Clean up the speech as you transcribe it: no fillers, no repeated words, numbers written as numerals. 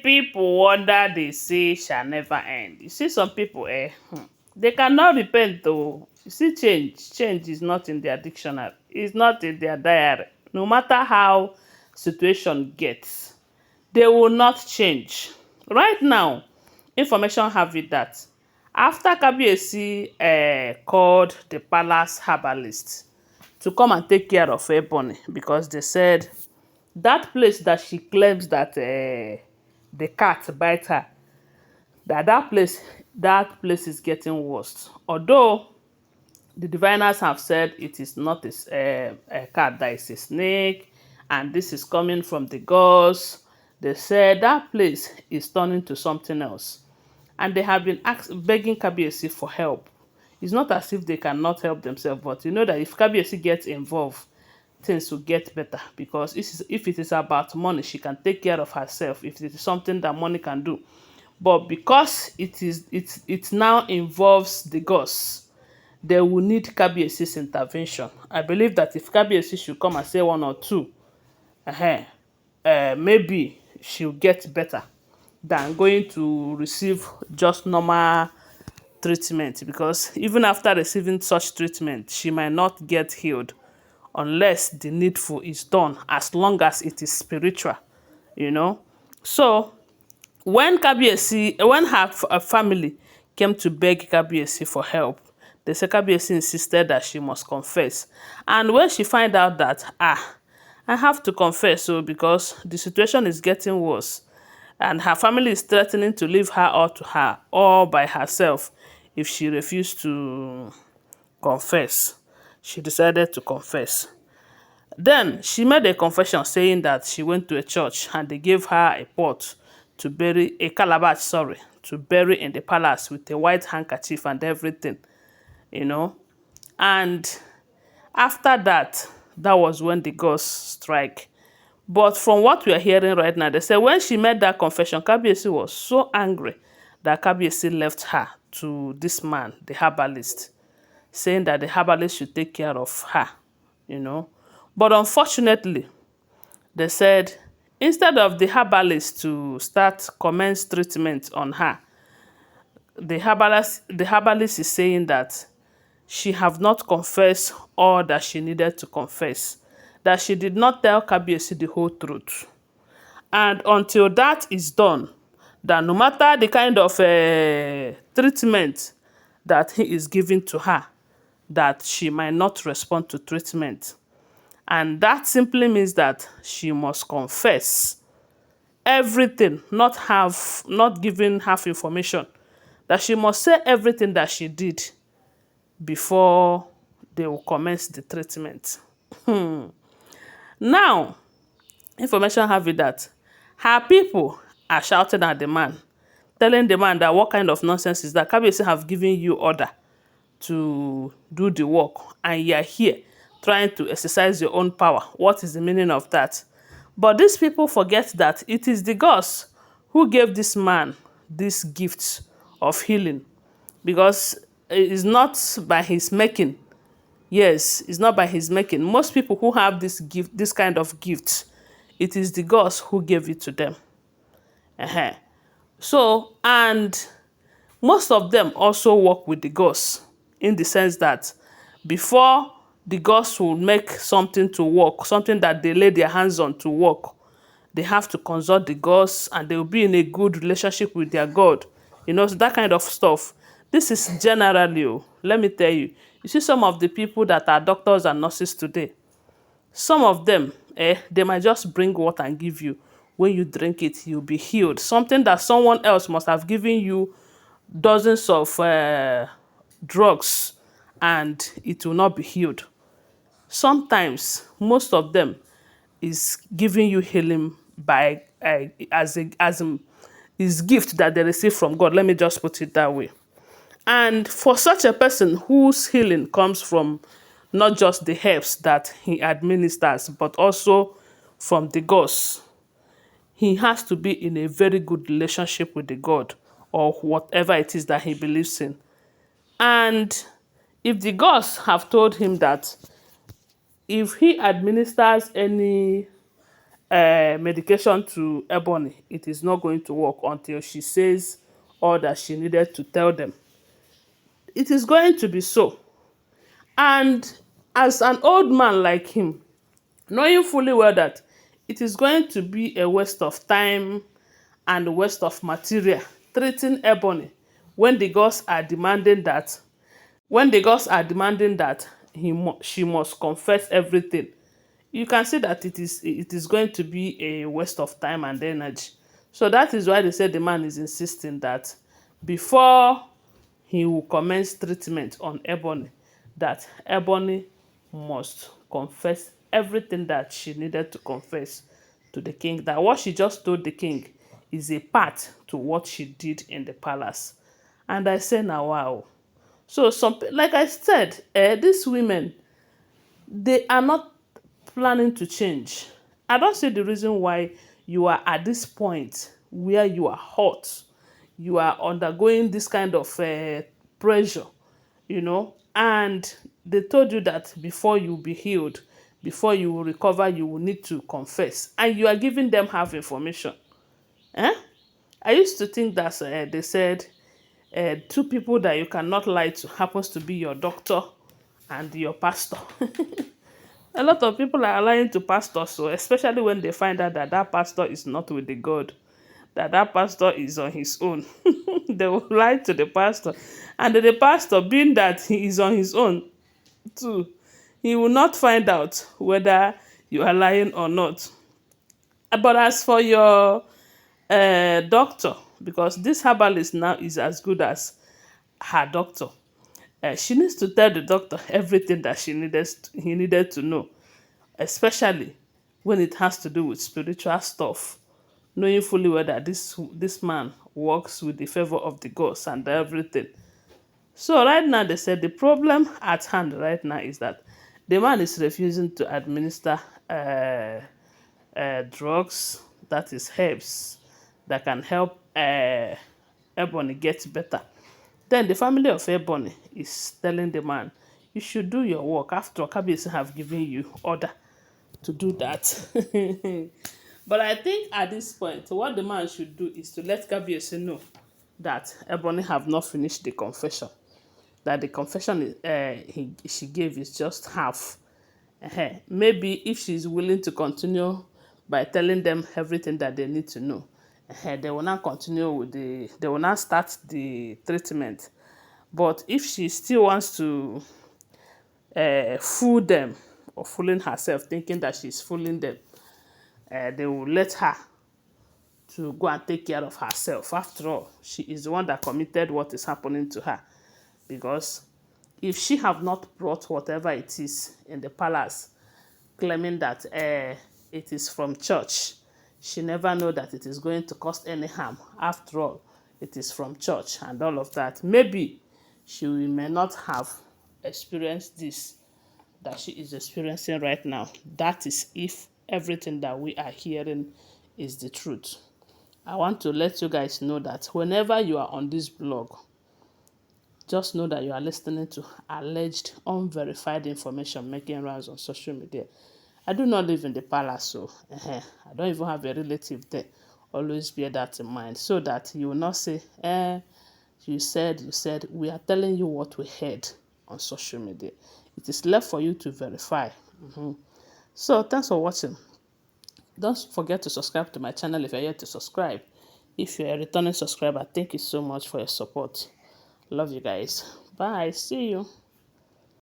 people wonder they say shall never end. You see some people, they cannot repent though. You see change is not in their dictionary. It's not in their diary. No matter how situation gets, they will not change. Right now, information have it that after Kabiyesi called the Palace Herbalist to come and take care of Ebony because they said that place that she claims that the cat bite her, that place is getting worse. Although the diviners have said it is not a cat, that is a snake, and this is coming from the gods. They said that place is turning to something else, and they have been begging Kabiyesi for help. It's not as if they cannot help themselves, but you know that if Kabiyesi gets involved, things will get better because if it is about money, she can take care of herself. If it is something that money can do, but because it now involves the gods, they will need Kabiyesi's intervention. I believe that if Kabiyesi should come and say one or two, maybe she'll get better than going to receive just normal treatment, because even after receiving such treatment, she might not get healed unless the needful is done, as long as it is spiritual, you know. So when her family came to beg Kabiyesi for help, they said Kabiyesi insisted that she must confess. And when she find out that, I have to confess, so because the situation is getting worse, and her family is threatening to leave her all by herself if she refused to confess, she decided to confess. Then she made a confession saying that she went to a church and they gave her a pot to bury, a calabash, sorry, to bury in the palace with a white handkerchief and everything, you know. And after that, that was when the gods strike. But from what we are hearing right now, they say when she made that confession, Kabiyesi was so angry that Kabiyesi left her to this man, the herbalist, saying that the herbalist should take care of her, you know. But unfortunately, they said instead of the herbalist to commence treatment on her, the herbalist is saying that she have not confessed all that she needed to confess, that she did not tell Kabiyesi the whole truth. And until that is done, that no matter the kind of treatment that he is giving to her, that she might not respond to treatment. And that simply means that she must confess everything, not giving half information. That she must say everything that she did before they will commence the treatment. Now, information have it that her people are shouting at the man, telling the man that what kind of nonsense is that? Kabiyesi have given you order to do the work, and you are here trying to exercise your own power. What is the meaning of that? But these people forget that it is the gods who gave this man this gift of healing, because it is not by his making. Yes, it's not by his making. Most people who have this gift, this kind of gift, it is the gods who gave it to them. So, and most of them also work with the gods, in the sense that before the gods will make something to work, something that they lay their hands on to work, they have to consult the gods, and they will be in a good relationship with their god. You know, so that kind of stuff. This is generally, let me tell you, you see some of the people that are doctors and nurses today, some of them, they might just bring water and give you. When you drink it, you'll be healed. Something that someone else must have given you dozens of drugs, and it will not be healed. Sometimes, most of them is giving you healing by is gift that they receive from God. Let me just put it that way. And for such a person whose healing comes from not just the herbs that he administers, but also from the gods, he has to be in a very good relationship with the God, or whatever it is that he believes in. And if the gods have told him that if he administers any medication to Ebony, it is not going to work until she says all that she needed to tell them. It is going to be so. And as an old man like him, knowing fully well that it is going to be a waste of time and a waste of material treating Ebony when the gods are demanding that she must confess everything, you can see that it is going to be a waste of time and energy. So that is why they said the man is insisting that before he will commence treatment on Ebony, that Ebony must confess everything that she needed to confess to the king. That what she just told the king is a part to what she did in the palace. And I say, now wow. So like I said, these women, they are not planning to change. I don't see the reason why you are at this point where you are hot, you are undergoing this kind of pressure, and they told you that before you be healed, before you will recover, you will need to confess, and you are giving them half information. Eh? I used to think that they said two people that you cannot lie to happens to be your doctor and your pastor. A lot of people are lying to pastors, so especially when they find out that that pastor is not with the God, that that pastor is on his own. They will lie to the pastor, and the pastor, being that he is on his own too, he will not find out whether you are lying or not. But as for your doctor, because this herbalist now is as good as her doctor, she needs to tell the doctor everything that he needed to know, especially when it has to do with spiritual stuff, knowing fully well that this man works with the favor of the gods and everything. So right now they said the problem at hand right now is that the man is refusing to administer drugs, that is herbs, that can help Ebony get better. Then the family of Ebony is telling the man, you should do your work. After all, Kabiyesi have given you order to do that. But I think at this point, what the man should do is to let Kabiyesi know that Ebony have not finished the confession. That the confession she gave is just half. Maybe if she's willing to continue by telling them everything that they need to know, they will not continue with they will not start the treatment. But if she still wants to fool them or fooling herself, thinking that she's fooling them, they will let her to go and take care of herself. After all, she is the one that committed what is happening to her. Because if she have not brought whatever it is in the palace, claiming that it is from church, she never know that it is going to cause any harm. After all, it is from church and all of that. Maybe she may not have experienced this that she is experiencing right now. That is if everything that we are hearing is the truth. I want to let you guys know that whenever you are on this blog, just know that you are listening to alleged, unverified information making rounds on social media. I do not live in the palace, so I don't even have a relative there. Always bear that in mind, so that you will not say, you said. We are telling you what we heard on social media. It is left for you to verify. So thanks for watching. Don't forget to subscribe to my channel if you're yet to subscribe. If you're a returning subscriber, thank you so much for your support. Love you guys. Bye. See you.